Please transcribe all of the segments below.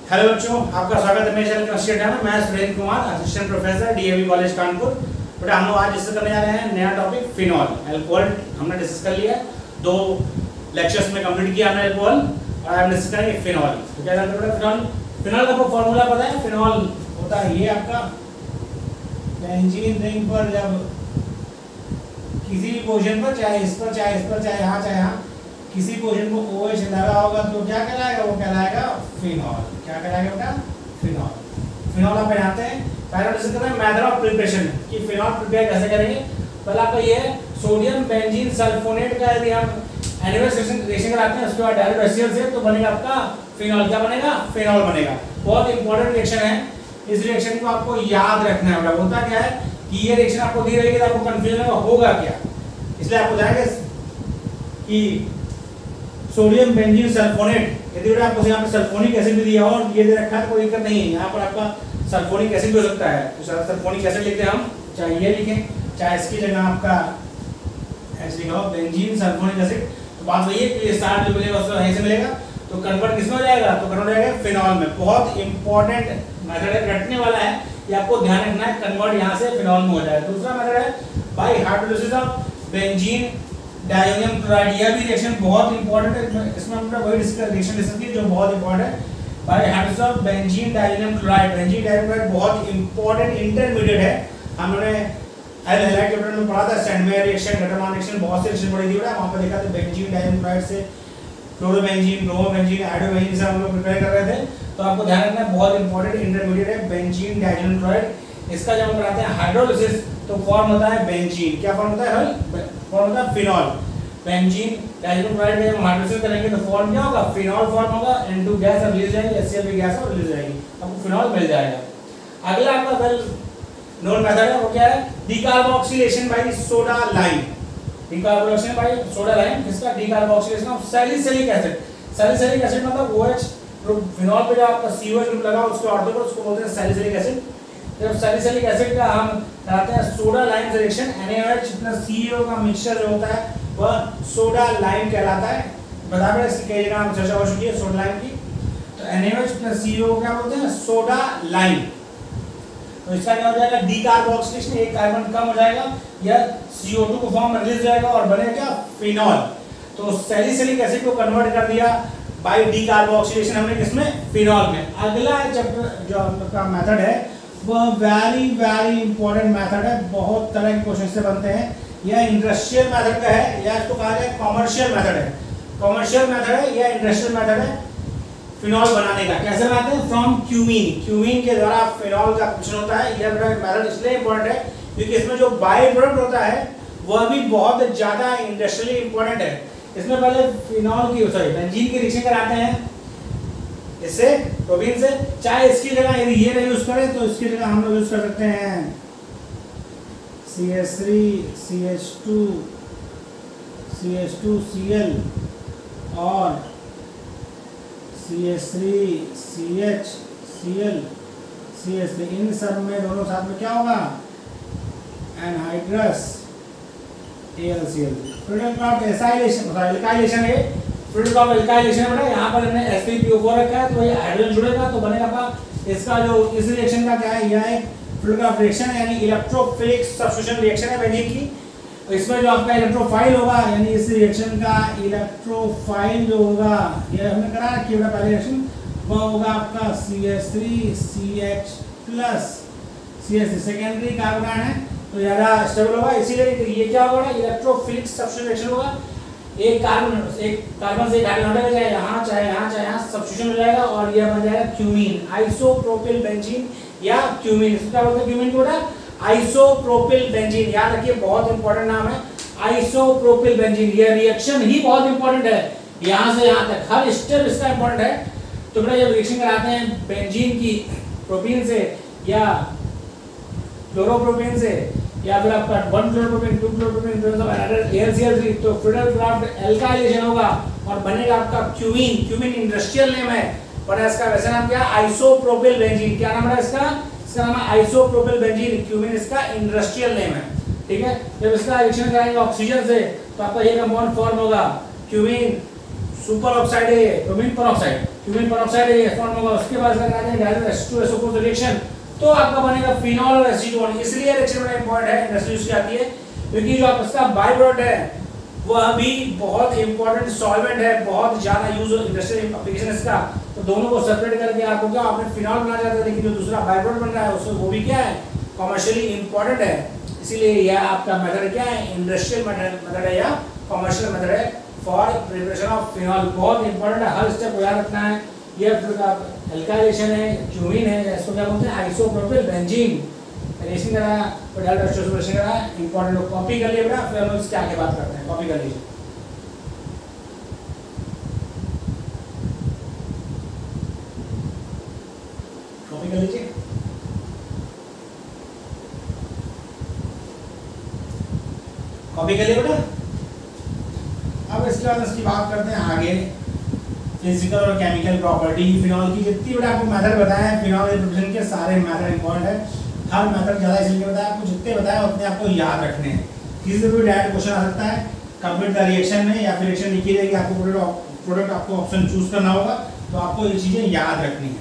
Hello बच्चों, आपका स्वागत है मेरे चैनल कंस्टिट्यूट में। मैं Surendra Kumar, assistant professor DAV college Kanpur. बेटा हम लोग आज डिस्कस करने जा रहे हैं नया टॉपिक फिनॉल। अल्कोहल हमने डिस्कस कर लिया, 2 लेक्चर्स में कंप्लीट किया हमने अल्कोहल, और हम डिस्कस करेंगे फिनॉल। तो क्या करते हैं फिनॉल? फिनॉल का फॉर्मूला पता है? फिनॉल होता है ये आपका बेंजीन रिंग पर जब किसी भी पोजीशन पर, चाहे इस पर चाहे इस पर चाहे यहाँ किसी पोजीशन को OH लगा होगा तो क्या कहलाएगा? वो कहलाएगा फिनॉल। क्या कहलाएगा बेटा? फिनॉल। फिनॉल आप जानते हैं, पहले डिस्कस कर रहे हैं मेथड ऑफ प्रिपरेशन कि फिनॉल प्रिपेयर कैसे करेंगे। पहले आपका ये सोडियम बेंजीन सल्फोनेट का यदि हम एनिमल रिएक्शन कराते हैं उसके बाद डायरेक्ट HCl से तो बनेगा आपका फिनॉल। क्या बनेगा? फिनॉल बनेगा। बहुत इंपॉर्टेंट रिएक्शन है। इस रिएक्शन को आपको याद रखना है। होता क्या है कि ये रिएक्शन आपको दी रहेगी तो आपको कंफ्यूजन होगा क्या, इसलिए आपको बताएंगे कि सोडियम बेंजीन सल्फोनेट, यदि आपको यहाँ पे सल्फोनिक एसिड भी दिया और ये दे रखा है तो कोई दिक्कत नहीं है। यहाँ पर आपका सल्फोनिक एसिड भी हो सकता है, तो सल्फोनिक एसिड लिखते हैं हम, चाहे ये लिखें चाहे इसकी जगह आपका ऐसे लिखा हो बेंजीन सल्फोनिक एसिड। तो बात वही है कि स्टार्ट जो मिलेगा उसको यहीं से मिलेगा, तो कन्वर्ट किसमें हो जाएगा? तो कन्वर्ट हो जाएगा फिनॉल में। बहुत इंपॉर्टेंट मेथड है, रटने वाला है, ये आपको ध्यान रखना है। कन्वर्ट यहाँ से फिनॉल में हो जाएगा। दूसरा मेथड है by hydrolysis of benzene diazonium chloride. यह भी रिएक्शन बहुत इंपॉर्टेंट है, इसमें हमने वही रिएक्शन डिस्कस की जो बहुत इंपॉर्टेंट है। By hydrolysis of benzene diazonium chloride. Benzene diazonium chloride बहुत इंपॉर्टेंट इंटरमीडिएट है। हमने एल हैलाइड चैप्टर में पढ़ा था, सैंडवेयर रिएक्शन, गटरमान रिएक्शन, बहुत से रिएक्शन पढ़ी थी बेटा। वहां पर देखा था बेंजीन डायोनियम क्लोराइड से क्लोरोबेंजीन, ब्रोमोबेंजीन, आयोडोबेंजीन से हम लोग प्रिपेयर कर रहे थे। तो आपको ध्यान रखना है बहुत इंपॉर्टेंट इंटरमीडिएट है बेंजीन डायोनियम क्लोराइड। इसका जब हम कराते हैं हाइड्रोलिसिस तो फॉर्म होता है बेंजीन। क्या फॉर्म होता है? फॉर्म होता है फिनॉल। बेंजीन डायोनियम क्लोराइड में हम हाइड्रोलिसिस करेंगे तो फॉर्म क्या होगा? फिनॉल फॉर्म होगा। N2 गैस रिलीज जाएगी, HCl भी गैस और रिलीज जाएगी, आपको फिनॉल मिल जाएगा। अगला आपका वेल नोन मेथड है, वो क्या है? Decarboxylation by soda lime. Decarboxylation by soda lime किसका? Decarboxylation of salicylic acid. Salicylic acid मतलब OH फिनॉल पे जो आपका COH ग्रुप लगा उसके ऑर्थो पर उसको बोलते हैं सैलिसिलिक एसिड। जब सैलिसिलिक एसिड का हम कराते हैं soda lime reaction, NaOH plus CO का मिक्सचर जो होता है वह सोडा लाइम कहलाता है। बराबर इसकी कई जगह हम चर्चा हो चुकी है सोडा लाइम की। तो NaOH प्लस CO क्या बोलते हैं? Soda lime. तो इसका क्या हो जाएगा? डीकार्बोक्सिलेशन, एक कार्बन कम हो जाएगा, यह CO2 को फॉर्म में रिलीज जाएगा और बनेगा क्या? फिनॉल। तो सैलिसिलिक एसिड को कन्वर्ट कर दिया बाय डीकार्बोक्सिलेशन हमने किसमें? फिनॉल में। अगला चैप्टर जो आपका मेथड है वह वेरी इंपॉर्टेंट मेथड है, बहुत तरह के क्वेश्चन से बनते हैं। यह इंडस्ट्रियल मेथड का है या इसको कहा जाए कॉमर्शियल मेथड है। कॉमर्शियल मेथड है या इंडस्ट्रियल मेथड है फिनॉल बनाने का। कैसे बनाते हैं? From cumene. क्यूमीन के द्वारा फिनॉल का क्वेश्चन होता है। यह मेथड इसलिए इंपॉर्टेंट है क्योंकि इसमें जो बाय प्रोडक्ट होता है वह भी बहुत ज्यादा इंडस्ट्रियली इंपॉर्टेंट है। इसमें पहले फिनॉल की बेंजीन की रिएक्शन कराते हैं इससे प्रोपीन से, चाहे इसकी जगह यदि ये नहीं यूज करें तो इसकी जगह हम लोग यूज कर सकते हैं CH3 CH2 CH2Cl और CH3 CHCl CH3। इन सब में दोनों साथ में क्या होगा? Anhydrous AlCl। Product of acylation alkylation है, प्रोडक्ट ऑफ एल्काइलेशन है बेटा। यहाँ पर हमने Sp2O4 रखा है तो ये हाइड्रोजन जुड़ेगा तो बनेगा आपका इसका जो इस रिएक्शन का क्या है? यह है प्रोडक्ट ऑफ रिएक्शन यानी इलेक्ट्रोफिलिक सब्स्टिट्यूशन रिएक्शन है बेंजीन की। तो इसमें जो आपका इलेक्ट्रोफाइल होगा यानी इस रिएक्शन का इलेक्ट्रोफाइल जो होगा, यह हमने करा रखी है पहले रिएक्शन, वह होगा आपका CH3 CH plus CH3 secondary carbon है तो ज्यादा स्टेबल होगा। इसीलिए ये क्या होगा? इलेक्ट्रोफिलिक सब्स्टिट्यूशन रिएक्शन होगा। एक कार्बन से एक हाइड्रोजन हटेगा, चाहे यहाँ चाहे यहाँ सब्स्टिट्यूशन हो जाएगा और यह बन जाएगा क्यूमीन, आइसोप्रोपिल बेंजीन या क्यूमीन। इसको क्या बोलते हैं? क्यूमीन को आइसोप्रोपिल बेंजीन। याद रखिए बहुत इंपॉर्टेंट नाम है आइसोप्रोपिल बेंजीन। यह रिएक्शन ही बहुत इंपॉर्टेंट है, यहाँ से यहाँ तक हर स्टेप इसका इंपॉर्टेंट है। तो बेटा जब रिएक्शन कराते हैं बेंजीन की प्रोपीन से या क्लोरोप्रोपीन से या फिर आपका 1 क्लोरोप्रोपीन 2 क्लोरोप्रोपीन AlCl3 तो फिनॉल क्राफ्ट एल्काइलेशन होगा और बनेगा आपका क्यूमीन। क्यूमीन इंडस्ट्रियल नेम है पर इसका वैसे नाम क्या? Isopropyl benzene. क्या नाम है इसका? इसका नाम है आइसोप्रोपिल बेंजीन। क्यूमीन इसका इंडस्ट्रियल नेम है, ठीक है। जब इसका रिएक्शन कराएंगे ऑक्सीजन से तो आपका ये कंपाउंड फॉर्म होगा क्यूमीन सुपर ऑक्साइड है, क्यूमीन पर ऑक्साइड। क्यूमीन पेरोक्साइड है फॉर्म होगा, उसके बाद अगर आ जाए डायरेक्ट H2SO4 रिएक्शन तो आपका बनेगा फिनॉल और एसीटोन। इसलिए रिएक्शन बड़ा इंपॉर्टेंट है, इंडस्ट्री यूज की आती है क्योंकि जो आपका बाय प्रोडक्ट है वह भी बहुत इंपॉर्टेंट सॉल्वेंट है, बहुत ज्यादा यूज इंडस्ट्रियल एप्लीकेशन इसका। तो दोनों को सेपरेट करके आपको क्या आपने फिनॉल बनाना चाहते हैं, लेकिन जो दूसरा बाय प्रोडक्ट बन रहा है उसको वो भी क्या है कमर्शियली इंपॉर्टेंट है। इसीलिए यह आपका मेथड क्या है इंडस्ट्रियल मेथड है या कमर्शियल मेथड है फॉर प्रिपरेशन ऑफ फिनॉल। बहुत इंपॉर्टेंट है, हर स्टेप को याद रखना है। ये एल्काइलेशन है, क्यूमीन है, इसको क्या बोलते हैं आइसोप्रोपिल बेंजीन रिएक्शन करा और डाल रेस्टोरेशन करा। इंपॉर्टेंट कॉपी कर लिए बेटा, फिर हम इसके आगे बात करते हैं। कॉपी कर लीजिए। कॉपी कर लीजिए। कॉपी कर लिए बेटा। अब इसके बाद इसकी बात करते हैं आगे फिजिकल और केमिकल प्रॉपर्टी फिनॉल की। जितनी बेटा आपको मेथड बताया है फिनॉल प्रिपरेशन के सारे मेथड इंपॉर्टेंट है। हर मेथड ज़्यादा इसलिए बताया, आपको जितने बताया उतने आपको याद रखने हैं। किसी से भी डायरेक्ट क्वेश्चन आ सकता है कंप्लीट द रिएक्शन में, या फिर रिएक्शन लिखी रहेगी, आपको प्रोडक्ट आपको ऑप्शन चूज करना होगा, तो आपको ये चीज़ें याद रखनी है।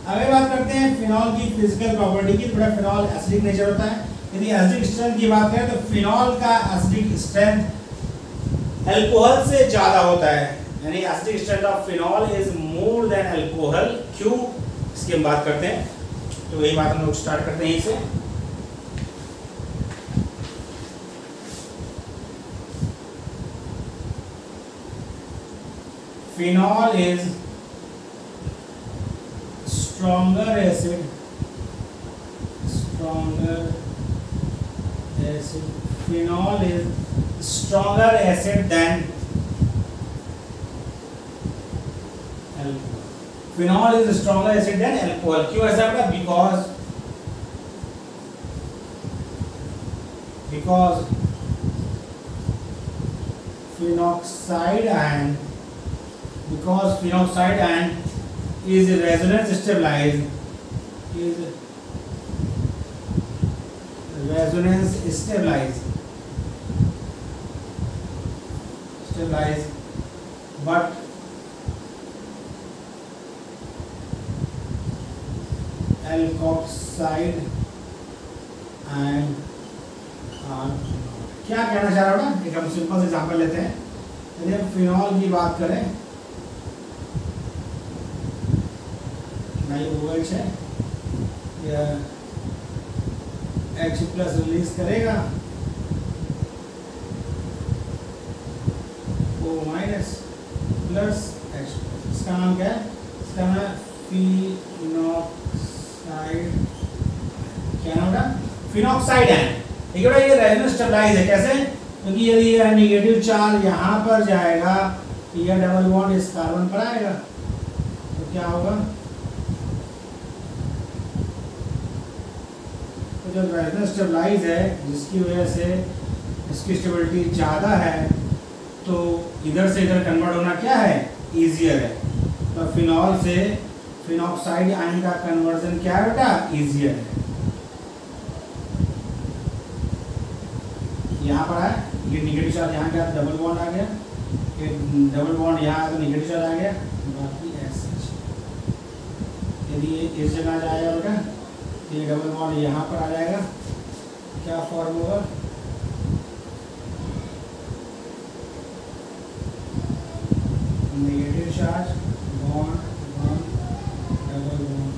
अगर बात करते हैं फिनॉल की फिजिकल प्रॉपर्टी की, थोड़ा फिनॉल एसिडिक नेचर होता है। यदि एसिडिक स्ट्रेंथ की बात करें तो फिनॉल का एसिडिक स्ट्रेंथ अल्कोहल से ज़्यादा होता है, यानी acidic strength of phenol is more than alcohol. क्यों, इसकी हम बात करते हैं। तो वही बात हम लोग स्टार्ट करते हैं इसे। Phenol is stronger acid, phenol is stronger acid than alcohol. Phenol is a stronger acid than alcohol. क्यों ऐसा बेटा? Because phenoxide ion is resonance stabilized. But alkoxide and क्या कहना चाह रहा हूँ ना, एक हम सिंपल से एग्जांपल लेते हैं। यदि हम फिनॉल की बात करें, नहीं OH है, यह H+ रिलीज करेगा, O- प्लस H। इसका नाम क्या है? इसका नाम है क्या नाम है? Phenoxide ion. ठीक है बेटा, ये रेजोनेंस स्टेबलाइज है। कैसे? क्योंकि यदि यह नेगेटिव चार्ज यहाँ पर जाएगा, यह डबल बॉन्ड इस कार्बन पर आएगा, तो क्या होगा? तो जब रेजोनेंस स्टेबलाइज है, जिसकी वजह से इसकी स्टेबिलिटी ज़्यादा है, तो इधर से इधर कन्वर्ट होना क्या है? ईजियर है। तो फिनॉल से फिनॉक्साइड आयन का कन्वर्जन क्या है बेटा? ईजियर है। यहाँ पर है, ये नेगेटिव चार्ज यहाँ गया, डबल बॉन्ड आ गया, ये डबल बॉन्ड यहाँ तो नेगेटिव चार्ज आ गया, बाकी ऐसे। यदि ये इस जगह जाएगा बेटा, ये डबल बॉन्ड यहाँ पर आ जाएगा, क्या फॉर्म होगा? Negative charge bond double bond.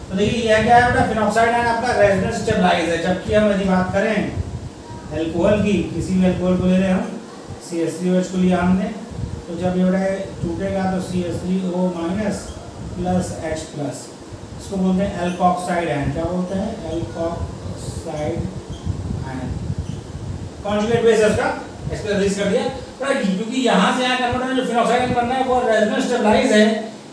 तो देखिए यह क्या है बेटा? फिनॉक्साइड आयन आपका रेजोनेंस स्टेबलाइज है। जबकि हम यदि बात करें अल्कोहल की, किसी भी अल्कोहल को ले रहे हैं हम, CH3OH को लिया हमने, तो जब ये टूटेगा तो CH3O- प्लस H+, इसको बोलते हैं एल्कोक्साइड आयन। क्या बोलते हैं? Alkoxide ion. कॉन्जुगेट बेस है उसका, इस पर रिलीज कर दिया। क्योंकि यहाँ से यहाँ कन्वर्ट होना, जो फिनॉक्साइड आयन बनना है वो रेजोनेंस स्टेबलाइज है,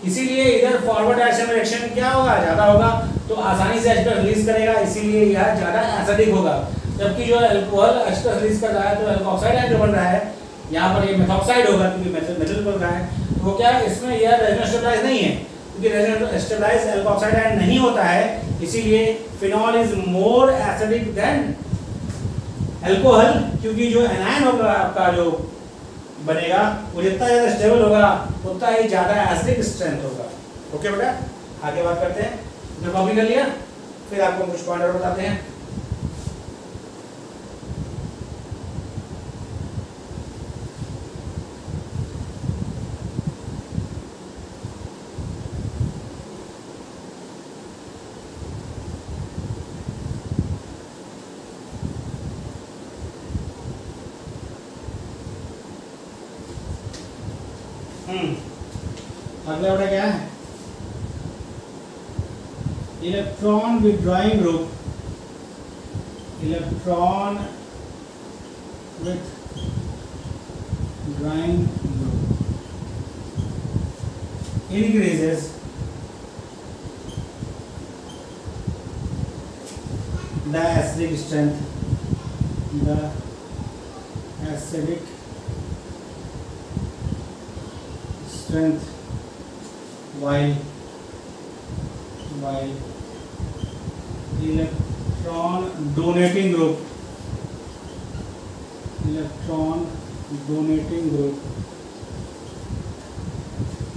इसीलिए इधर फॉरवर्ड डायरेक्शन में रिएक्शन क्या होगा? ज़्यादा होगा, तो आसानी से H+ रिलीज करेगा, इसीलिए यह ज़्यादा एसिडिक होगा। जबकि जो अल्कोहल H+ रिलीज कर रहा है, तो एल्कोक्साइड आयन जो बन रहा है यहाँ पर ये मेथॉक्साइड होगा, क्योंकि मेटल बन रहा है। तो वो क्या है? इसमें यह रेजोनेंस स्टेबलाइज नहीं है, क्योंकि रेजोनेंस स्टेबलाइज एल्कोक्साइड आयन नहीं होता है, इसीलिए phenol is more acidic then alcohol. क्योंकि जो एनायन होगा आपका, जो बनेगा, वो जितना ज़्यादा स्टेबल होगा उतना ही ज़्यादा एसिडिक स्ट्रेंथ होगा। ओके बेटा, आगे बात करते हैं। जो कॉपी कर लिया, फिर आपको कुछ पॉइंट और बताते हैं। अगला बेटा क्या है? Electron withdrawing group, electron withdrawing group increases the acidic strength, the acidic strength while electron donating group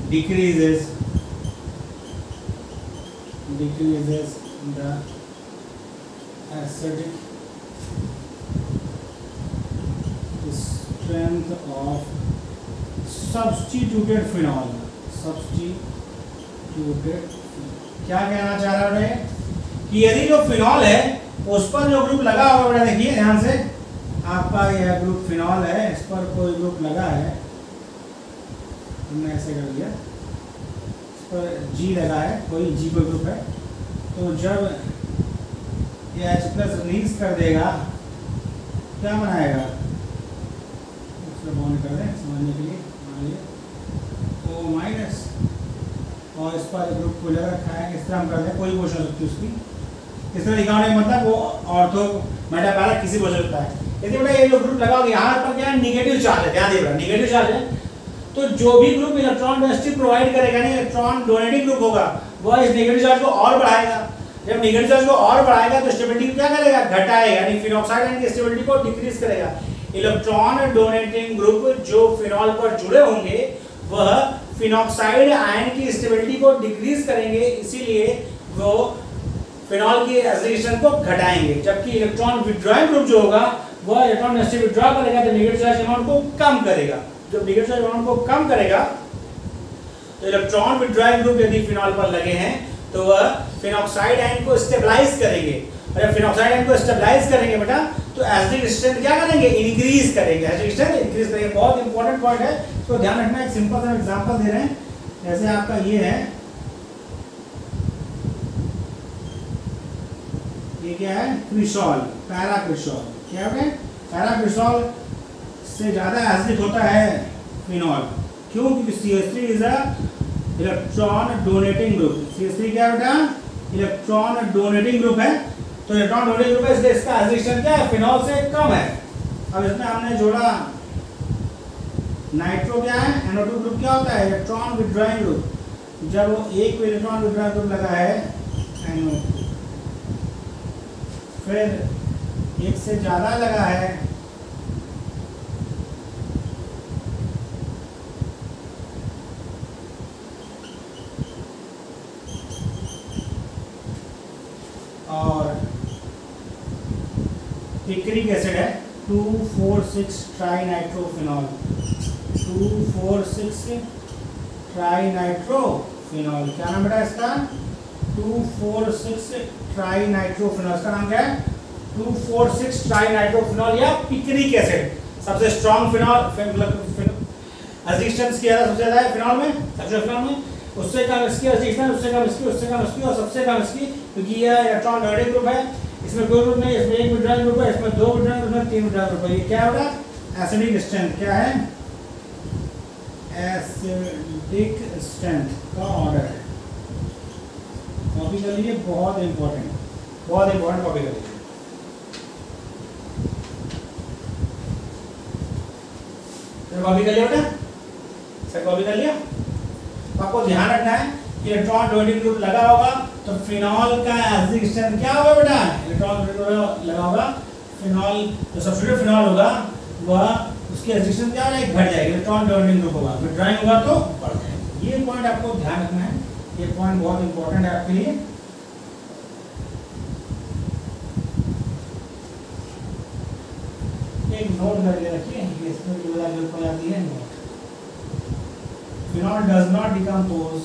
decreases the acidic strength of substituted phenol। क्या कहना चाह रहा है कि यदि जो फिनॉल है उस पर जो ग्रुप लगा होगा, बेटा देखिए ध्यान से, आपका यह ग्रुप फिनॉल है, इस पर कोई ग्रुप लगा है, हमने ऐसे कर लिया, इस पर G लगा है, कोई G कोई ग्रुप है, तो जब ये H+ रिलीज कर देगा क्या बनाएगा, उसको बॉन्ड कर दें समझने के लिए, मान लीजिए O- और इस पर ग्रुप को लगा रखा है, इस तरह हम कर दें, कोई क्वेश्चन हो सकती है उसकी, इस तरह लिखा होने मतलब वो ऑर्थो मेटापैरा किसी को सकता है। यदि बेटा ये जो ग्रुप लगा होगा यहाँ पर क्या है, निगेटिव चार्ज है, ध्यान देगा निगेटिव चार्ज है, तो जो भी ग्रुप इलेक्ट्रॉन डेंसिटी प्रोवाइड करेगा नहीं, इलेक्ट्रॉन डोनेटिंग ग्रुप होगा, वह इस नेगेटिव चार्ज को और बढ़ाएगा। जब नेगेटिव चार्ज को और बढ़ाएगा तो स्टेबिलिटी को क्या करेगा, घटाएगा, यानी फिनॉक्साइड आयन की स्टेबिलिटी को डिक्रीज करेगा। इलेक्ट्रॉन डोनेटिंग ग्रुप जो फिनॉल पर जुड़े होंगे वह फिनॉक्साइड आयन की स्टेबिलिटी को डिक्रीज करेंगे, इसीलिए वो फिनॉल की एसिडिक स्ट्रेंथ को घटाएंगे। जबकि इलेक्ट्रॉन विथड्रॉइंग ग्रुप जो होगा वह इलेक्ट्रॉन डेंसिटी विथड्रॉ करेगा तो नेगेटिव चार्ज अमाउंट को कम करेगा। जब नेगेटिव चार्ज अमाउंट को कम करेगा तो इलेक्ट्रॉन विथड्रॉइंग ग्रुप यदि फिनॉल पर लगे हैं तो वह फिनॉक्साइड आयन को स्टेबलाइज करेंगे, और जब फिनॉक्साइड आयन को स्टेबलाइज करेंगे बेटा तो एसिडिक स्ट्रेंथ क्या करेंगे, इंक्रीज करेंगे, एसिडिक स्ट्रेंथ इंक्रीज करेंगे। बहुत इंपॉर्टेंट पॉइंट है, इसको ध्यान रखना। एक सिंपल सा एग्जांपल दे रहे हैं, जैसे आपका ये है, ये क्या है, क्रिसॉल, पैराक्रिसॉल, क्या है पैराक्रिसॉल से ज्यादा एसिडिक होता है फिनॉल, क्यों, क्योंकि CH3 is a electron donating group. CH3 क्या है बेटा, इलेक्ट्रॉन डोनेटिंग ग्रुप है, तो इलेक्ट्रॉन डोनेटिंग ग्रुप है इसलिए इसका एसिडिक स्ट्रेंथ क्या है, फिनॉल से कम है। अब इसमें हमने जोड़ा नाइट्रो, क्या है, NO2 ग्रुप क्या होता है, इलेक्ट्रॉन विथड्रॉइंग ग्रुप। जब वो एक इलेक्ट्रॉन विथड्रॉइंग ग्रुप लगा है NO2, फिर एक से ज्यादा लगा है और पिक्रिक एसिड है 2,4,6 ट्राइनाइट्रोफिनॉल, 2,4,6 ट्राइनाइट्रोफिनॉल। क्या नाम बेटा इसका, 2,4,6 ट्राइनाइट्रोफिनॉल। इसका नाम क्या है, 2,4,6 ट्राइनाइट्रोफिनॉल या पिक्रिक एसिड। सबसे स्ट्रॉन्ग फिनॉल, एसिडिक किया सबसे ज्यादा है फिनॉल में, सबसे फिनॉल में, उससे कम इसकी एसिडिक, उससे कम इसकी, उससे कम इसकी और सबसे कम इसकी, क्योंकि यह इलेक्ट्रॉन डोनेटिंग ग्रुप है। इसमें कोई ग्रुप नहीं, इसमें एक विथड्रॉइंग ग्रुप है, इसमें दो विथड्रॉइंग ग्रुप है, तीन विथड्रॉइंग ग्रुप है। ये क्या होगा, एसिडिक स्ट्रेंथ, क्या है, एसिडिक स्ट्रेंथ का ऑर्डर है। कॉपी कर लीजिए, बहुत इंपॉर्टेंट कॉपी कर लीजिए। कॉपी कर लिया बेटा, सर कॉपी कर लिया। आपको ध्यान रखना है कि इलेक्ट्रॉन डोनेटिंग ग्रुप लगा होगा तो फिनॉल का एसिडिक स्ट्रेंथ क्या होगा बेटा, इलेक्ट्रॉन डोनेटिंग ग्रुप लगा होगा, फिनॉल जो सब्स्टिट्यूट फिनॉल होगा वह उसकी रेस्ट्रिक्शन क्या है, घट जाएगी, इलेक्ट्रॉन बॉन्डिंग ग्रुप होगा, विड्रॉइंग होगा तो बढ़ जाएगा। ये पॉइंट आपको ध्यान रखना है, ये पॉइंट बहुत इंपॉर्टेंट है आपके लिए। एक नोट करके रखिए, इसमें जो जरूरत पड़ जाती है note. Phenol does not decompose,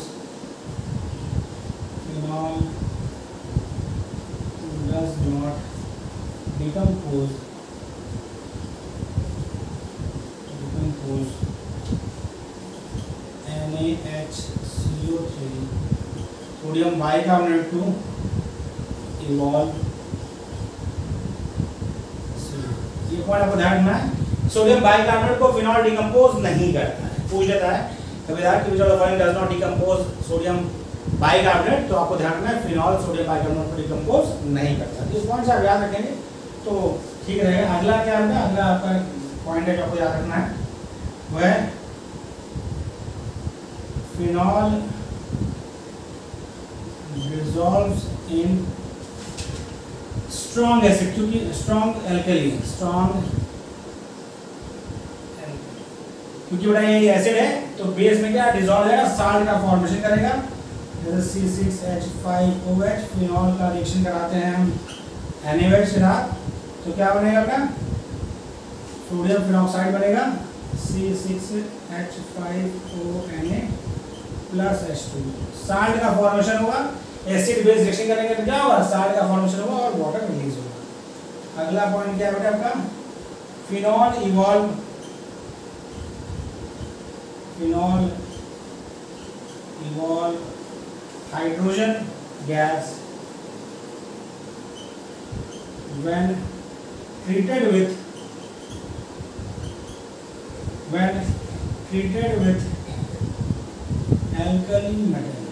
phenol does not decompose NaHCO3 sodium bicarbonate to evolve. ये पॉइंट आपको ध्यान रखना है, सोडियम बाइकार्बोनेट को फिनॉल डिकम्पोज नहीं करता है। पूछ लेता है कभी कि does not decompose sodium bicarbonate, तो आपको ध्यान रखना है फिनॉल सोडियम बाइकार्बोनेट को डिकम्पोज नहीं करता। इस पॉइंट से आप याद रखेंगे तो ठीक रहेगा। अगला क्या होगा, अगला आपका पॉइंट है जो आपको याद रखना है वह phenol dissolves in strong acid, क्योंकि strong alkali, क्योंकि बड़ा ये एसिड है तो बेस में क्या डिसॉल्व है, साल्ट का फॉर्मेशन करेगा। जैसे C6H5OH फिनॉल का रिएक्शन कराते हैं हम NaOH के साथ, तो क्या बनेगा अपना सोडियम फिनॉक्साइड बनेगा C6H5ONa प्लस H2। साल्ट का फॉर्मेशन होगा, एसिड बेस रिएक्शन करेंगे तो क्या होगा, साल्ट का फॉर्मेशन होगा और वाटर रिलीज होगा। अगला पॉइंट क्या है बेटा आपका, phenol evolve hydrogen gas when treated with alkali metal।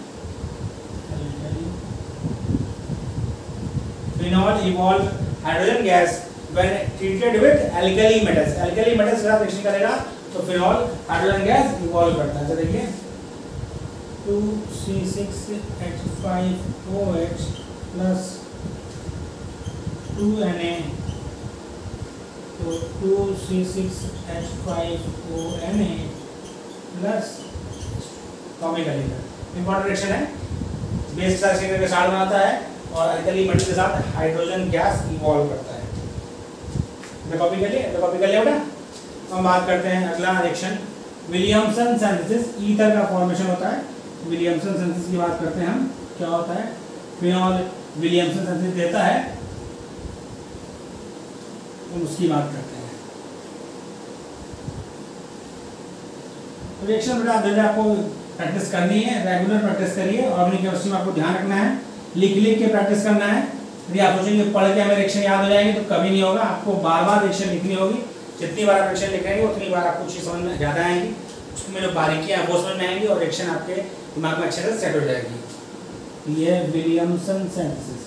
Phenol evolve hydrogen gas when treated with alkali metals। alkali metals के साथ रिएक्शन करेगा तो फिनॉल हाइड्रोजन गैस इवॉल्व करता है। तो देखिए 2C6H5OH प्लस 2Na, तो 2C6H5ONa प्लस कॉमी करेगा। इंपॉर्टेंट रिएक्शन है, बेस के साथ रिएक्शन करके साल्ट बनाता है और अल्कली मेटल के साथ हाइड्रोजन गैस इवॉल्व करता है। तो कॉपी कर लिए, बेटा। हम बात करते हैं अगला रिएक्शन विलियमसन सिंथेसिस। ईथर का फॉर्मेशन होता है, विलियमसन सिंथेसिस की बात करते हैं हम। क्या होता है, फिनॉल विलियमसन सिंथेसिस देता है, तो उसकी बात करते हैं। रिएक्शन बेटा धीरे आपको प्रैक्टिस करनी है, रेगुलर प्रैक्टिस करिए। ऑर्गेनिक केमिस्ट्री में आपको ध्यान रखना है, लिख के प्रैक्टिस करना है। यदि आप सोचेंगे पढ़ के हमें रिएक्शन याद हो जाएंगे तो कभी नहीं होगा। आपको बार रिएक्शन लिखनी होगी। जितनी बार आप रिएक्शन लिखेंगे उतनी बार आपको चीज़ समझ में ज़्यादा आएंगी, उसमें जो बारीकियाँ वो समझ में आएंगी और रिएक्शन आपके दिमाग में अच्छे से सेट हो जाएगी। ये विलियमसन सिंथेसिस,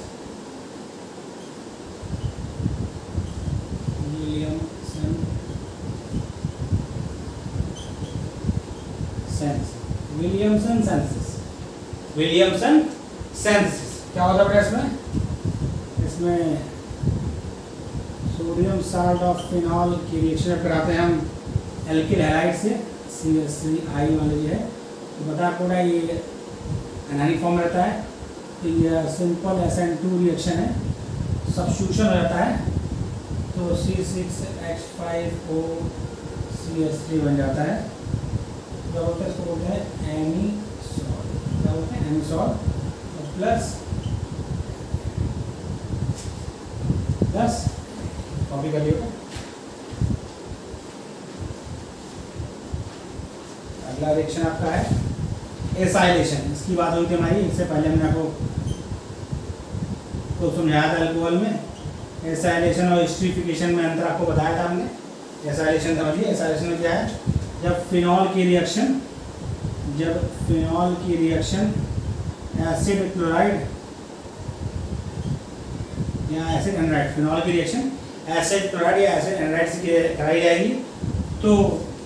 विलियमसन सिंथेसिस क्या होता है बेटा इसमें सोडियम साल्ट ऑफ फिनॉल की रिएक्शन कराते हैं हम एल्किल हैलाइड से, CH3I मान लीजिए है, तो बता आपको ये एनायनिक फॉर्म रहता है। तो ये सिंपल SN2 रिएक्शन है, सब्स्टिट्यूशन हो जाता है तो C6H5O CH3 बन जाता है। क्या बोलते हैं, इसको बोलते हैं एनीसॉल। क्या बोलते हैं, एनीसॉल। प्लस कॉपी कर लियो। अगला रिएक्शन आपका है एसाइलेशन। इसकी बात हुई थी हमारी, इससे पहले हमने आपको तो समझाया था अल्कोहल में। एसाइलेशन और एस्टरीफिकेशन में अंतर आपको बताया था हमने। एसाइलेशन समझिए, एसाइलेशन में क्या है, जब फिनॉल की रिएक्शन एसिड क्लोराइड या एसिड एनराइड, फिनॉल की रिएक्शन एसिड क्लोराइड या एसिड एनराइड से कराई जाएगी तो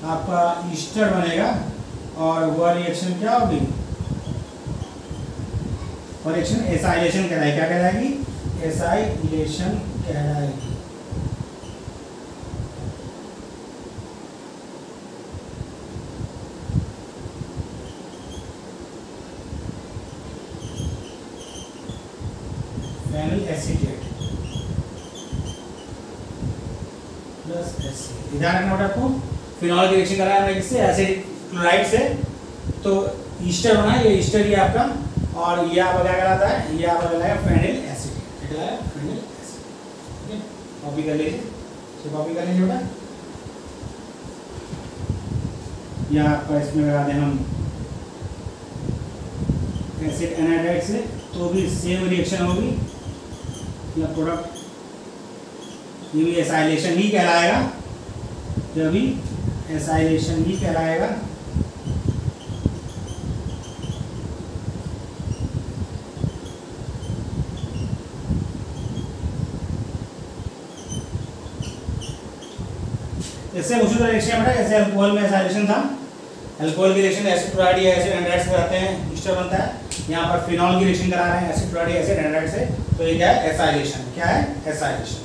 आपका ईस्टर बनेगा और वह रिएक्शन क्या होगी, वह रिएक्शन एसाइलेशन कहलाएगी। क्या कहलाएगी, एसाइलेशन कहलाएगी। Phenyl acetate plus acid. ध्यान रखना बेटा आपको, फिनॉल की रिएक्शन कराया हमने किससे, एसिड क्लोराइड से, तो ईस्टर होना है, ये ईस्टर ही आपका, और ये आपका क्या कहलाता है, ये आपका कहलाएगा फेनिल एसीटेट। क्या है, फेनिल एसीटेट। ठीक है, कॉपी कर लीजिए, तो कॉपी कर लीजिए बेटा। या आपका इसमें लगा दें हम एसिड एनाइड्राइड से, तो भी सेम रिएक्शन होगी, या प्रोडक्ट ये भी एसाइलेशन ही कहलाएगा, जो भी एसाइलेशन ही कहलाएगा। इससे उसी तरह रिएक्शन बेटा, जैसे अल्कोहल में एसाइलेशन था, अल्कोहल की रिएक्शन एसिड क्लोराइड या एसिड एनाइड्राइड से कराते हैं, ईस्टर बनता है। यहाँ पर फिनॉल की रिएक्शन करा रहे हैं एसिड क्लोराइड या एसिड एनाइड्राइड से, तो ये क्या है, एसाइलेशन। क्या है, एसाइलेशन।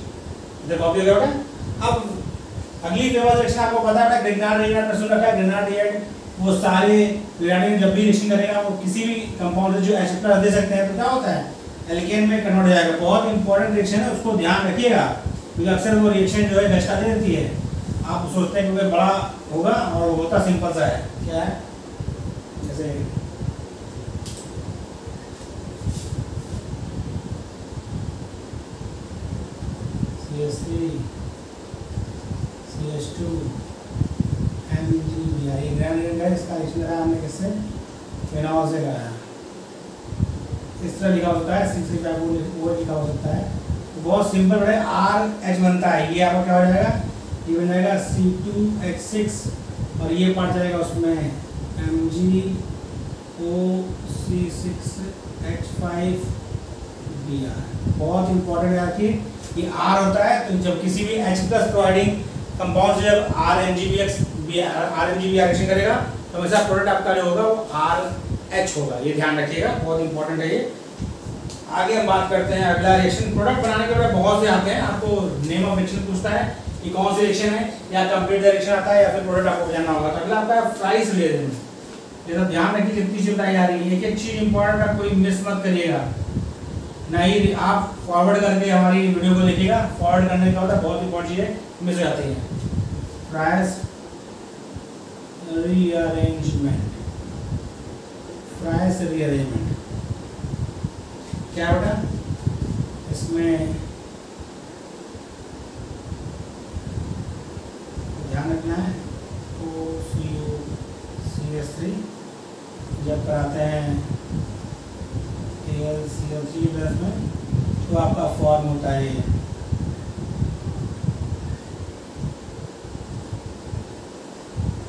इधर कॉपी हो गया बेटा। अब अगली फेमस रिएक्शन आपको पता है, ग्रिग्नार्ड रिएक्शन में सुन रखा है, ग्रिग्नार्ड रिएक्शन, वो सारे रिएक्शन जब भी रिएक्शन करेगा वो किसी भी कंपाउंड जो एसिड प्लस दे सकते हैं, तो क्या होता है, एल्केन में कन्वर्ट हो जाएगा। बहुत इंपॉर्टेंट रिएक्शन है, उसको ध्यान रखिएगा, क्योंकि अक्सर वो रिएक्शन जो है घटका दे देती है, आप सोचते हैं क्योंकि बड़ा होगा, और होता सिंपल सा है। क्या है, जैसे CH3 CH2 MgBr, ये ग्रैन्युलेट है, इसका रिएक्शन कराया हमने किससे, फिनॉल से कराया। इस तरह लिखा होता है, 635 वो लिखा हो सकता है, तो बहुत सिंपल है, RH बनता है, ये आपका क्या हो जाएगा, ये बन जाएगा C2H6, और ये पार्ट जाएगा उसमें MgO6H5Br। बहुत इंपॉर्टेंट है कि ये R होता है, तो जब किसी भी H प्लस प्रोवाइडिंग कंपाउंड से जब RMgBr रिएक्शन करेगा, तो हमेशा प्रोडक्ट आपका जो होगा वो RH होगा, ये ध्यान रखिएगा, बहुत इंपॉर्टेंट है ये। आगे हम बात करते हैं अगला रिएक्शन। प्रोडक्ट बनाने के बाद बहुत से आते हैं, आपको नेम ऑफ रिएक्शन पूछता है कि कौन सी रिएक्शन है, या कंप्लीट रिएक्शन आता है, या फिर प्रोडक्ट आपको जानना होगा। तो अगला आपका फ्राइज रिएक्शन, ये तो ध्यान रखिए, जितनी चीज बताई जा रही है, एक एक चीज इंपॉर्टेंट है, कोई मिस मत करिएगा। नहीं आप फॉरवर्ड करके हमारी वीडियो को देखिएगा, फॉरवर्ड करने का होता है, बहुत इंपॉर्टेंट चीजें मिस हो जाती हैं। फ्राइज रीअरेंजमेंट, फ्राइज रीअरेंजमेंट क्या बेटा, इसमें ध्यान रखना है, OCO-CH3 जब कराते हैं AlCl3 प्लस में, तो आपका फॉर्म होता है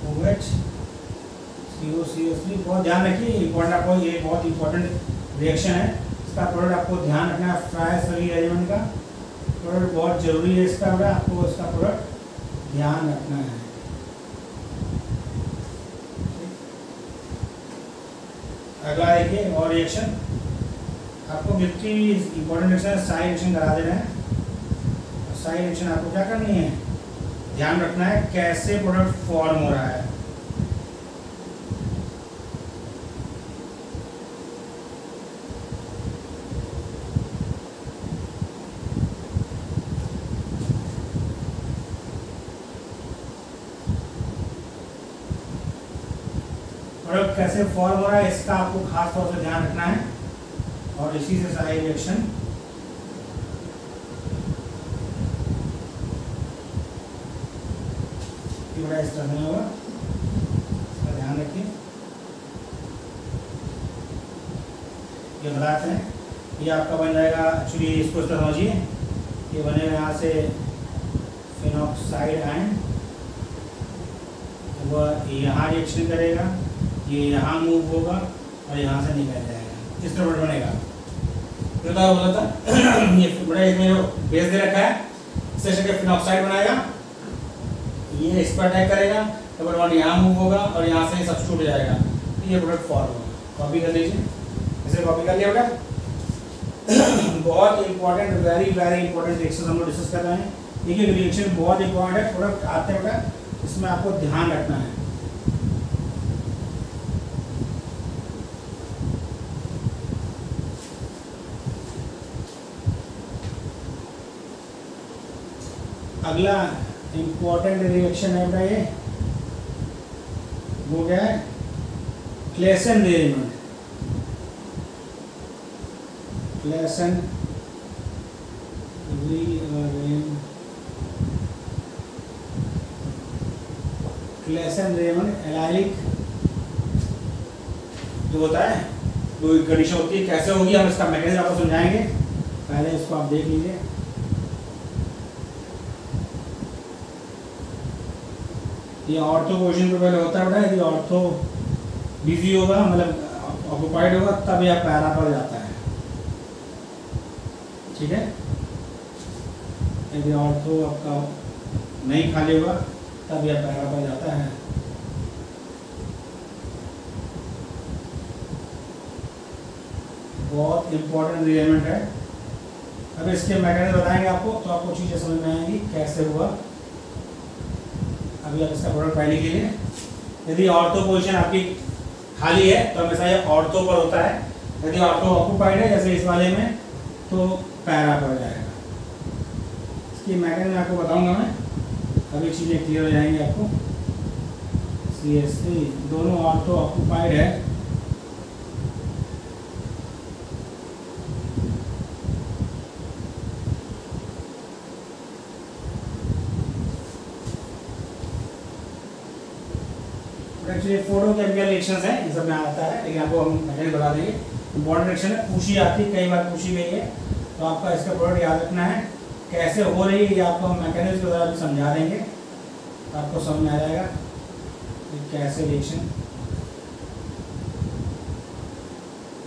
OH CO-CH3। बहुत ध्यान रखिए, इंपॉर्टेंट, आपको ये बहुत इंपॉर्टेंट रिएक्शन है, इसका प्रोडक्ट आपको ध्यान रखना है। फ्राइज रीअरेंजमेंट का प्रोडक्ट बहुत जरूरी है, इसका आपको इसका प्रोडक्ट ध्यान रखना है। अगला देखिए और रिएक्शन, आपको जितनी भी इंपॉर्टेंट रिएक्शन है सारी रिएक्शन करा दे रहे हैं। सारी रिएक्शन आपको क्या करनी है, ध्यान रखना है कैसे प्रोडक्ट फॉर्म हो रहा है। प्रोडक्ट कैसे फॉर्म हो रहा है, इसका आपको खास तौर से ध्यान रखना है, और इसी से सारी रिएक्शन बड़ा इस तरह होगा, इसका ध्यान रखिए। ये बताते हैं, ये आपका बन जाएगा, एक्चुअली इसको इस तरह समझिए, ये बनेगा यहाँ से फिनॉक्साइड आयन, वह यहाँ रिएक्शन करेगा, ये यहाँ मूव होगा और यहाँ से निकल जाएगा, इस तरह बनेगा। तो क्या बोला था ये बड़ा इसमें जो बेस दे रखा है, इससे के फिनॉक्साइड बनाएगा, ये इस पर अटैक करेगा, डबल बॉन्ड यहाँ मूव होगा और यहाँ से सब्स्टिट्यूट हो जाएगा, तो ये प्रोडक्ट फॉर्म होगा। कॉपी कर लीजिए, इसे कॉपी कर लिया बेटा। बहुत important, very very important reaction हम लोग डिस्कस कर रहे हैं। एक एक रिएक्शन बहुत इंपॉर्टेंट है, प्रोडक्ट आते हैं बेटा, इसमें आपको ध्यान रखना है। अगला इम्पोर्टेंट रिएक्शन है बेटा ये, वो क्या है, Klaassen rearrangement. Klaassen rearrangement allylic जो होता है, जो कंडीशन होती है कैसे होगी, हम इसका मैकेनिज्म आपको समझाएंगे, पहले इसको आप देख लीजिए। ये ऑर्थो पोजीशन पे पहले होता है बेटा, यदि ऑर्थो बिजी होगा मतलब ऑक्युपाइड होगा तब यह पैरा पर जाता है, ठीक है। यदि ऑर्थो आपका नहीं खाली होगा तब यह पैरा पर जाता है। बहुत इंपॉर्टेंट रीअरेंजमेंट है। अब इसके मैकेनिज्म बताएंगे आपको, तो आपको चीज़ें समझ में आएंगी कैसे हुआ। अभी आप इसका प्रोडक्ट पहले के लिए, यदि ऑर्थो पोजीशन आपकी खाली है तो हमेशा ये ऑर्थो पर होता है, यदि ऑर्थो ऑक्युपाइड है जैसे इस वाले में तो पैरा पर जाएगा। इसकी मैकेनिज्म आपको बताऊंगा मैं, अभी चीज़ें क्लियर हो जाएंगी आपको। CH3 दोनों ऑर्थो ऑक्युपाइड है, एक्चुअली फोटोकेमिकल रिएक्शंस हैं, ये सब में आता है, लेकिन आपको हम मैकेनिज्म बता देंगे। इंपॉर्टेंट रिएक्शन है, पूछी आती है, कई बार पूछी गई है, तो आपका इसका प्रोडक्ट याद रखना है। कैसे हो रही है ये आपको हम मैकेनिज्म के द्वारा भी समझा देंगे, आपको समझ में आ जाएगा कि कैसे रिएक्शन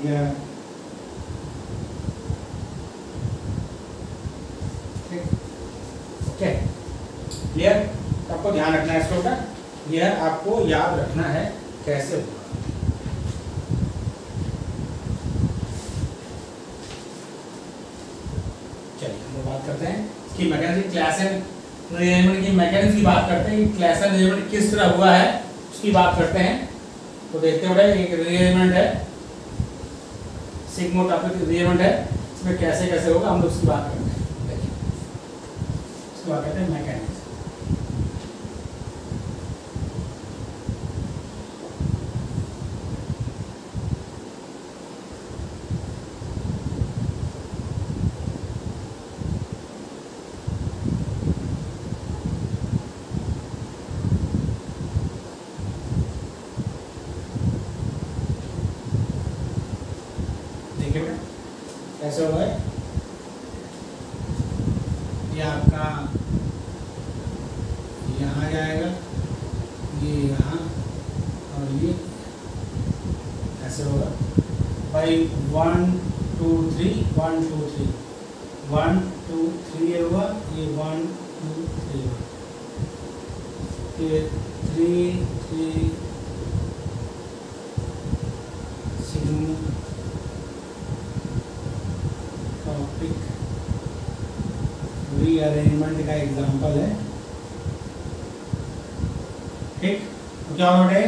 या ओके क्लियर। आपको ध्यान रखना है इसको का, यह आपको याद रखना है कैसे होगा। चलिए हम बात करते हैं इसकी मैकेनिज्म, क्लेसन रीअरेंजमेंट की मैकेनिज्म की बात करते हैं। क्लेसन रीअरेंजमेंट किस तरह हुआ है उसकी बात करते हैं। तो देखते हुए एक रीअरेंजमेंट है, सिग्मोटॉपिक रीअरेंजमेंट है, इसमें कैसे कैसे होगा हम लोग उसकी बात करते हैं। देखिए इसकी बात करते हैं मैकेनिज्म। कैसे होगा ये आपका यहाँ जाएगा, ये यहाँ, और ये ऐसे होगा भाई 1 2 3 1 2 3 1 2 3 ये हुआ, ये 1 2 3 ये 3 3 रीअरेंजमेंट का एग्जांपल है, ठीक। तो क्या होगा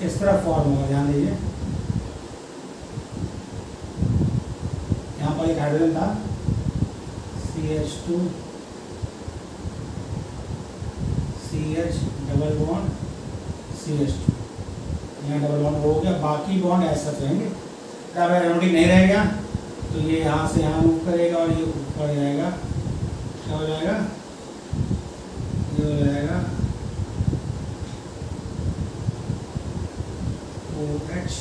इस तरह फॉर्म होगा, ध्यान दीजिए। यहाँ पर एक हाइड्रोजन था CH2 CH double bond CH2, यहाँ डबल बॉन्ड हो गया, बाकी बॉन्ड ऐसा रहेंगे। अब एरोमेटिक नहीं रहेगा तो ये यहाँ से यहाँ मूव करेगा और ये ऊपर जाएगा, क्या हो जाएगा, ये हो जाएगा OH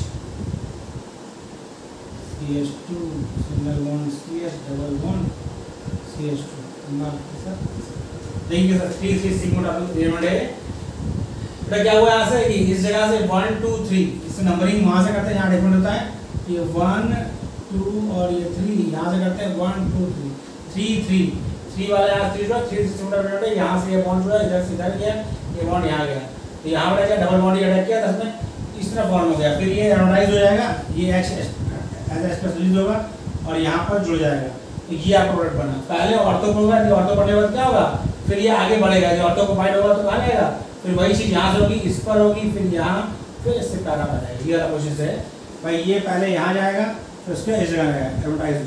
CH2 single bond CH double bond CH2 देखिए सर 3 सिग्मोटॉपिक रीअरेंजमेंट है। तो क्या हुआ यहाँ से कि इस जगह से 1 2 3 इस नंबरिंग वहाँ से करते हैं, यहाँ डिफरेंट होता है, ये 1 2 और ये 3 यहाँ से करते हैं 1 2 3 3 3 वाला यहाँ 3 सिग्मोटॉपिक है, यहाँ से ये बॉन्ड जुड़ा, इधर से इधर गया, ये बॉन्ड यहाँ गया, तो यहाँ पर क्या डबल बॉन्ड ये अटैक किया, दस में इस तरह फॉर्म हो गया। फिर ये एरोडाइज हो जाएगा, ये H रिलीज होगा और यहाँ पर जुड़ जाएगा, तो ये आपका प्रोडक्ट बना। पहले ऑर्थो होगा, ऑर्थो पढ़ने के बाद क्या होगा, फिर ये आगे बढ़ेगा, जो ऑर्थो कंबाइंड होगा तो कहाँ जाएगा, फिर वही चीज़ यहाँ से होगी, इस पर होगी, फिर यहाँ, फिर इससे पैरा आ जाएगा। ये वाला कोशिश है भाई, ये पहले यहाँ जाएगा फिर उसके इस जगह जाएगा, एरोडाइज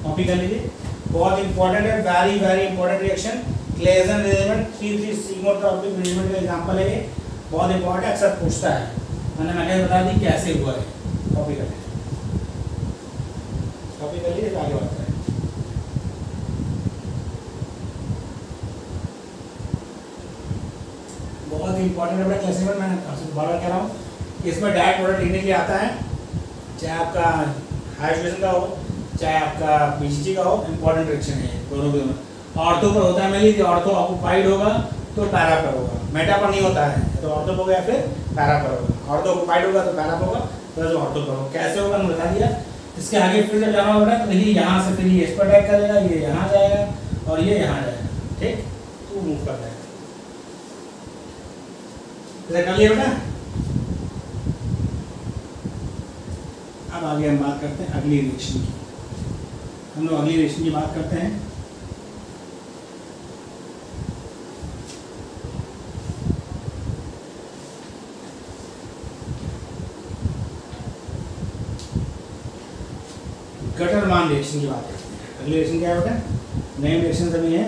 कॉपी कर लीजिए, बहुत इंपॉर्टेंट है, very very important reaction Claisen rearrangement 3 sigmatropic rearrangement का एग्जांपल है ये, बहुत इंपॉर्टेंट है, अक्सर पूछता है। मैंने बता दी कैसे हुआ है, कॉपी कर लीजिए, कॉपी कर लीजिए, आगे बात करें। बहुत ही इंपॉर्टेंट है क्लासिफिकेशन, मैं आपसे बार बार कह रहा हूँ, इसमें डायरेक्ट प्रोडक्ट लिखने के लिए आता है, चाहे आपका हायर एजुकेशन का हो चाहे आपका पीजीटी का हो, इंपॉर्टेंट रिएक्शन है दोनों के। ऑर्थो पर होता है, मैं लीजिए ऑर्थो ऑक्युपाइड होगा तो पैरा पर होगा, मेटा पर नहीं होता है, तो ऑर्थो पर होगा या फिर पैरा पर होगा। ऑर्थो ऑक्युपाइड होगा तो पैरा पर होगा, तो ऑर्थो पर होगा। कैसे होगा मैंने बता दिया। इसके आगे फिर जब जाना होगा तो देखिए यहाँ से फिर ये इस पर अटैक करेगा, ये यहाँ जाएगा और ये यहाँ जाएगा, ठीक, तो मूव कर जाएगा। कर लिया बेटा। अब आगे हम बात करते हैं अगली रिएक्शन की। हम लोग अगली रिएक्शन की बात करते हैं। गटरमान रिएक्शन की बात करते हैं। अगली रिएक्शन क्या है बेटा? नेम रिएक्शन सभी है।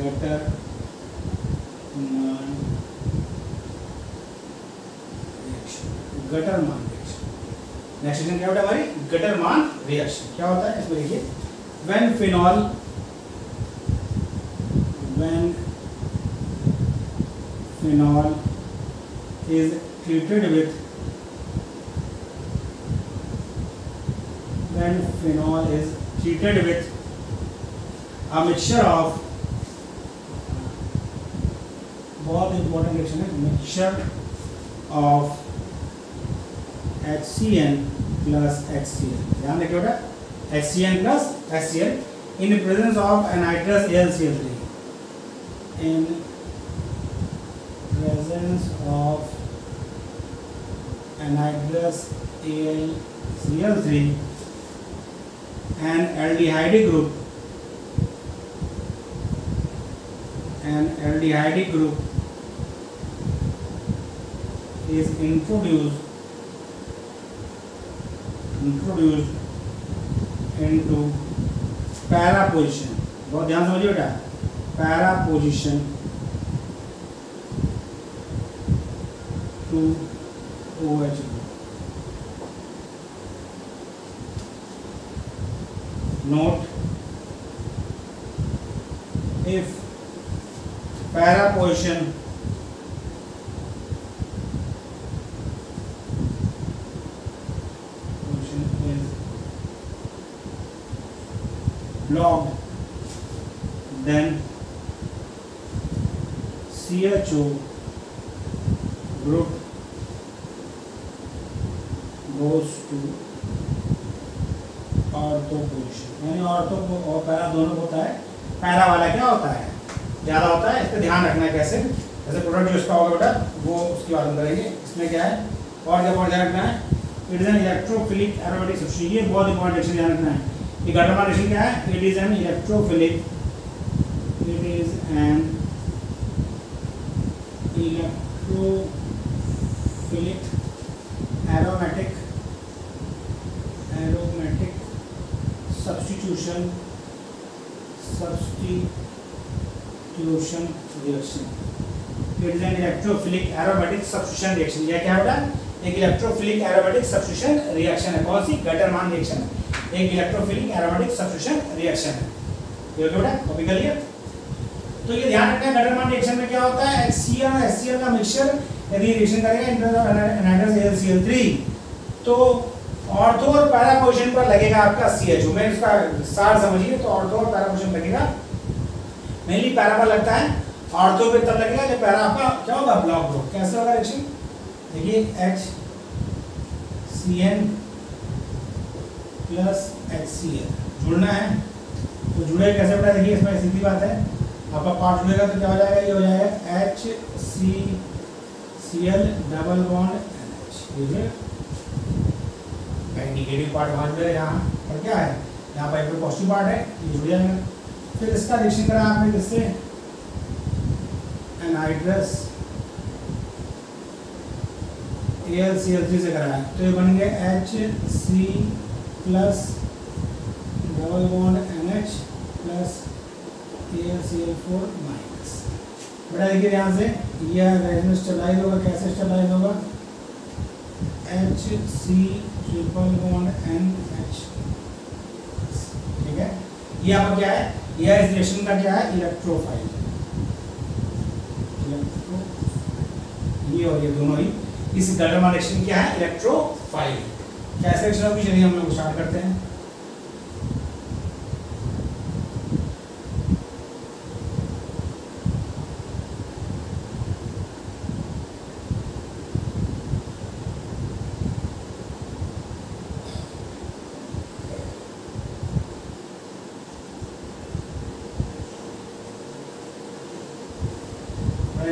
गटरमान रिएक्शन, गटरमान रिएक्शन। नेक्स्ट रिएक्शन क्या होता है हमारी? गटरमान रिएक्शन। क्या होता है इसमें देखिए, when phenol is treated with, when phenol is treated with a mixture of, बहुत इंपॉर्टेंट रिएक्शन है, mixture of HCN plus HCl। ध्यान रखिए बेटा, HCN plus HCl in the presence of anhydrous AlCl3, in presence of anhydrous AlCl3 and aldehyde group, is introduced into para position। बहुत ध्यान समझिए बेटा, para position to OH group। Note, if para position is blocked, then CHO group goes to ortho position. यानी ortho और para दोनों होता है। Para वाला क्या होता है? ज़्यादा होता है। इस पर ध्यान रखना है कैसे, जैसे प्रोडक्ट जो इसका होगा बेटा वो उसकी बात हम करेंगे। इसमें क्या है और क्या बहुत ध्यान रखना है, it is an electrophilic aromatic substitution. ये बहुत इंपॉर्टेंट रिएक्शन ध्यान रखना है। ये गटरमान रिएक्शन क्या है? It is an electrophilic aromatic substitution reaction। It is an electrophilic aromatic substitution reaction। यह क्या होगा? एक इलेक्ट्रोफिलिक एरोमेटिक सब्स्टिट्यूशन रिएक्शन है। कौन सी? गटरमान रिएक्शन। एक इलेक्ट्रोफिलिक एरोमेटिक सब्स्टिट्यूशन रिएक्शन है। ये बेटा कॉपी कर लिया। तो ये ध्यान रखना है, गटरमान रिएक्शन में क्या होता है? HCl और HCl का मिक्सचर यदि रिएक्शन करेगा एनाहाइड्रस AlCl3 तो ऑर्थो और पैरा पोजीशन पर लगेगा आपका CHO। मैं इसका सार समझिए तो ऑर्थो और पैरा पोजीशन लगेगा, मेनली पैरा पर लगता है, ऑर्थो पे तब लगेगा जब पैरा आपका क्या होगा? ब्लॉक हो। कैसे होगा रिएक्शन? देखिए HCN प्लस HCl जुड़ना है तो जुड़े कैसे बेटा? देखिए इसमें सीधी बात है, आपका पार्ट जुड़ेगा तो क्या हो जाएगा? ये हो जाएगा HCCl double bond NH। Negative part वहाँ जुड़ेगा यहाँ और क्या है? यहाँ पर एक पॉजिटिव पार्ट है, ये जुड़ जाएगा। फिर इसका रिएक्शन करा आपने किससे? एनाहाइड्रस AlCl3 से कराया, तो ये बन गया HC plus double bond NH plus AlCl4 minus. बेटा देखिए ध्यान से, यह रेजोनेंस स्टेबलाइज होगा, कैसे स्टेबलाइज होगा, HC ट्रिपल बॉन्ड NH, ठीक है। ये आपका क्या है, यह इस रिएक्शन का क्या है, इलेक्ट्रोफाइल, ये और ये दोनों ही इस गलरमान रिएक्शन क्या है, इलेक्ट्रोफाइल। कैसे रिएक्शन होगी, चलिए हम लोग स्टार्ट करते हैं।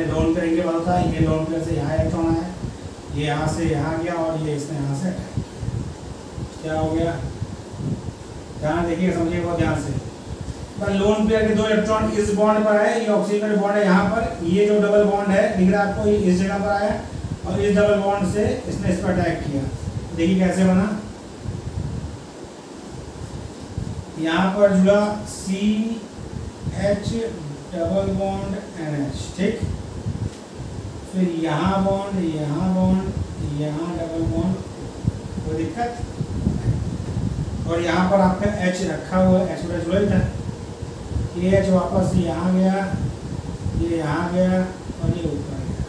लोन करेंगे बनता है, ये लोन पेयर से यहाँ इलेक्ट्रॉन आया, ये यहाँ से यहाँ गया और ये इसमें यहाँ से अटैक, क्या हो गया, ध्यान देखिए, समझिए बहुत ध्यान से। पर लोन पेयर के 2 इलेक्ट्रॉन इस बॉन्ड पर आए, ये ऑक्सीजन बॉन्ड है यहाँ पर, ये जो डबल बॉन्ड है दिख रहा है आपको, ये इस जगह पर आया और इस डबल बॉन्ड से इसने इस पर अटैक किया। देखिए कैसे बना, यहाँ पर जुड़ा CH डबल बॉन्ड NH, ठीक, फिर यहाँ बॉन्ड, यहाँ बॉन्ड, यहाँ डबल बॉन्ड, कोई दिक्कत, और यहाँ पर आपका H रखा हुआ है, H जुड़ा ही था, ये H वापस यहाँ गया, ये यहाँ गया और ये ऊपर गया,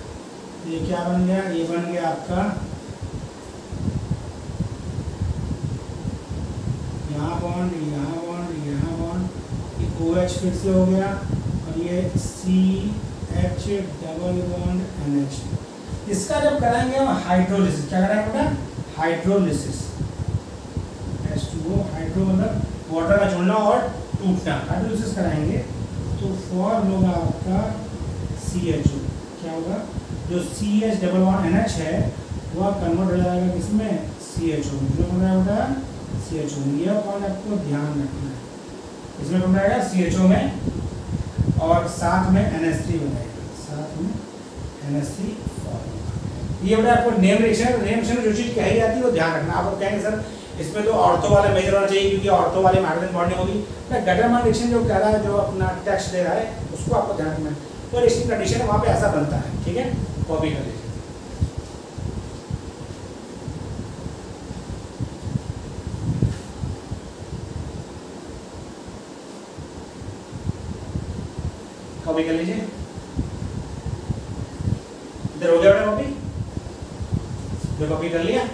ये क्या बन गया, ये बन गया आपका यहाँ बॉन्ड, यहाँ बॉन्ड, यहाँ बॉन्ड, ये OH फिर से हो गया और ये CH डबल बॉन्ड NH। इसका जब कराएंगे हम हाइड्रोलिसिस, क्या कराएंगे बेटा, हाइड्रोलिसिस, H2O, हाइड्रो मतलब वाटर का छोड़ना और टूटना, हाइड्रोलिसिस कराएंगे तो फॉर्म होगा आपका CHO, क्या होगा, जो CH डबल बॉन्ड NH है वह कन्वर्ट हो जाएगा किसमें, CHO में, जो बन रहा होगा CHO में, यह पॉइंट आपको ध्यान रखना है, इसमें बन जाएगा CHO में और साथ में NH3 बनाएगा, साथ में NH3 फॉर्म। ये बड़ा आपको नेम रिएक्शन जो चीज़ कही जाती है वो ध्यान रखना। आप कहेंगे सर इसमें तो ऑर्थो वाला मेजर होना चाहिए क्योंकि ऑर्थो वाले में हाइड्रोजन बॉन्डिंग होगी, गटरमैन रिएक्शन जो कह रहा है, जो अपना टेक्स्ट दे रहा है उसको आपको ध्यान रखना है, तो रिएक्शन कंडीशन है वहाँ पे ऐसा बनता है, ठीक है, कॉपी कर लीजिए। कॉपी कर लीजिए, इधर हो गया बेटा कॉपी, जो कॉपी कर लिया,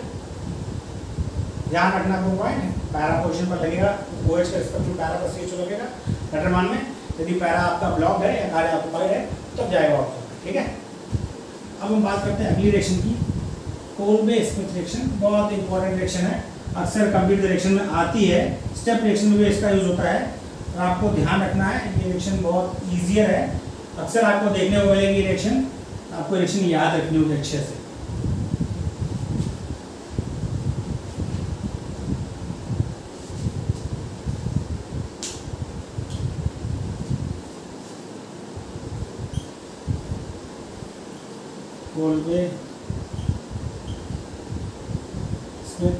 ध्यान रखना आपको पॉइंट, पैरा पोजीशन पर लगेगा, OH का स्पेक्ट्रम पैरा पर CHO लगेगा गटरमान में, यदि पैरा आपका ब्लॉक है या कार्य ऑक्युपाइड है तब जाएगा ऑक्सीजन, ठीक है। अब हम बात करते हैं अगली रिएक्शन की, कोल्बे स्मिथ रिएक्शन, बहुत इंपॉर्टेंट रिएक्शन है, अक्सर कंप्यूटर रिएक्शन में आती है, स्टेप रिएक्शन में भी इसका यूज होता है, और आपको ध्यान रखना है ये रिएक्शन बहुत ईजियर है, अक्सर आपको देखने को मिलेगी रिएक्शन, आपको रिएक्शन याद रखनी होगी अच्छे से। Kolbe Smith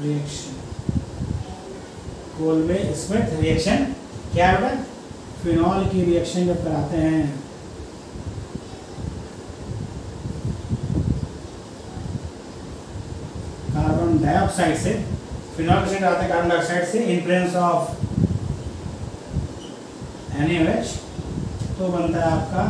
reaction, Kolbe Smith reaction क्या है बेटा, फिनॉल की रिएक्शन जब कराते हैं कार्बन डाइऑक्साइड से, फिनॉल रिएक्शन कराते हैं कार्बन डाइऑक्साइड से इन प्रेजेंस ऑफ NaOH, तो बनता है आपका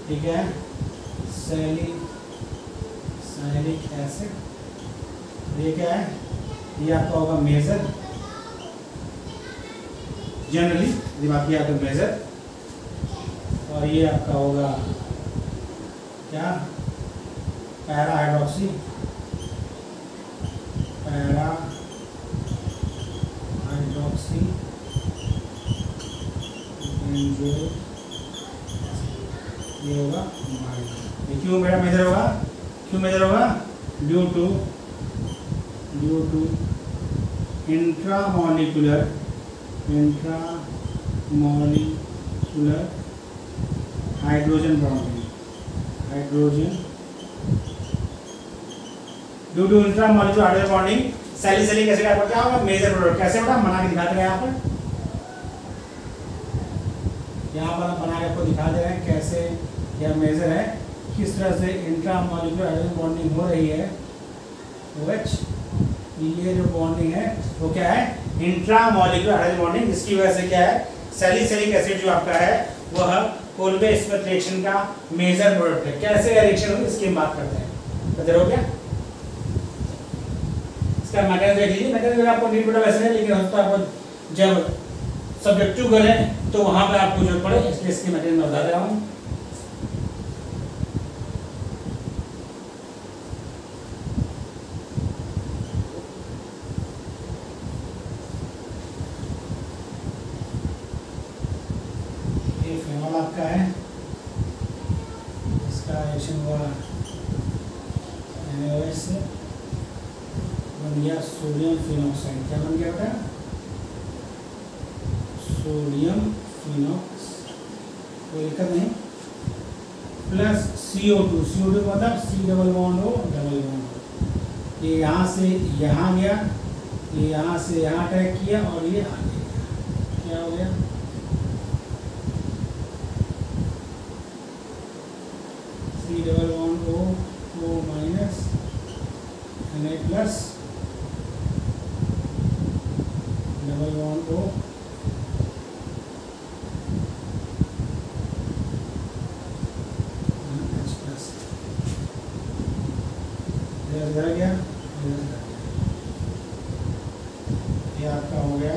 ठीक है, सैलिक एसिड, ये क्या है, ये आपका होगा मेजर, जनरली दिमाग किया तो मेजर, और ये आपका होगा क्या, para hydroxy, para hydroxy benzoic, ये होगा माइनस। ये क्यों बेटा मेजर होगा, क्यों मेजर होगा, due to intramolecular hydrogen bonding, due to intramolecular hydrogen bonding salicylic acid आपका क्या होगा, मेजर प्रोडक्ट। कैसे बेटा बना के दिखाते हैं यहाँ पर हम बना के आपको दिखा दे रहे हैं कैसे यह मेजर है, किस तरह से इंट्रामॉलिक्यूलर हाइड्रोजन बॉन्डिंग हो रही है। OH ये जो बॉन्डिंग है वो क्या है, इंट्रामॉलिक्यूलर हाइड्रोजन बॉन्डिंग, जिसकी वजह से क्या है सैलिसिलिक एसिड जो आपका है वह कोल्बे-स्मिथ रिएक्शन का मेजर प्रोडक्ट है। कैसे रिएक्शन होगी इसकी हम बात करते हैं। क्लियर हो गया, इसका मैकेनिज्म देख लीजिए। मैकेनिज्म आपको नीट बेटा वैसे है, लेकिन होता है आपको जब सब्जेक्टिव करें तो वहां पे आपको जरूरत पड़े, इसलिए इसकी मैकेनिज्म बता दे रहा हूं। ये फिनॉल आपका है, इसका रिएक्शन हुआ NaOH से, बन गया सोडियम फिनॉक्साइड। क्या बन गया बेटा, सोडियम फिनॉक्स, कोई दिक्कत नहीं, प्लस CO2 मतलब C double bond O double bond. ये यहाँ से यहाँ गया, ये यहाँ से यहाँ अटैक किया और ये आगे गया। क्या हो गया, C double bond O minus Na plus double bond O इधर गया, ये आपका हो गया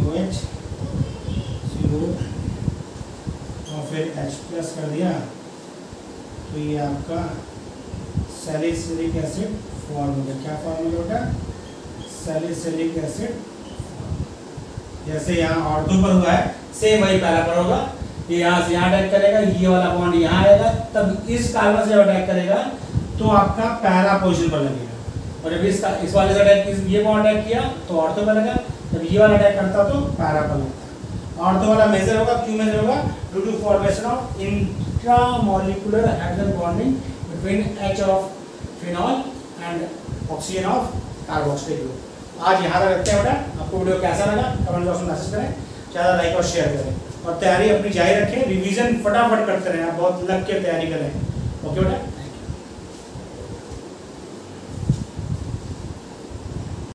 OH CO और फिर H प्लस कर दिया, तो ये आपका सैलिसिलिक एसिड फॉर्म हो गया। क्या फॉर्म हो गया, सैलिसिलिक एसिड। जैसे यहाँ ऑर्थो पर हुआ है सेम वही पहला पर होगा, ये यहाँ से यहाँ अटैक करेगा, ये वाला बॉन्ड यहाँ आएगा, तब इस कार्बन से जब अटैक करेगा तो आपका पहला पोजीशन पर लगेगा, और जब इस वाले से अटैक ये बॉन्ड अटैक किया तो ऑर्थो पर लगा, जब ये वाला अटैक करता तो पैरा पर लगता। ऑर्थो वाला मेजर होगा, क्यों मेजर होगा, due to formation of intramolecular hydrogen bonding between H of phenol and oxygen of carboxylic group. आज यहाँ तक रखते हैं बेटा। आपको वीडियो कैसा लगा कमेंट बॉक्स में मैसेज करें, ज़्यादा लाइक और शेयर करें, और तैयारी अपनी जारी रखें, रिवीजन फटाफट करते रहें, आप बहुत लग के तैयारी करें। ओके बेटा।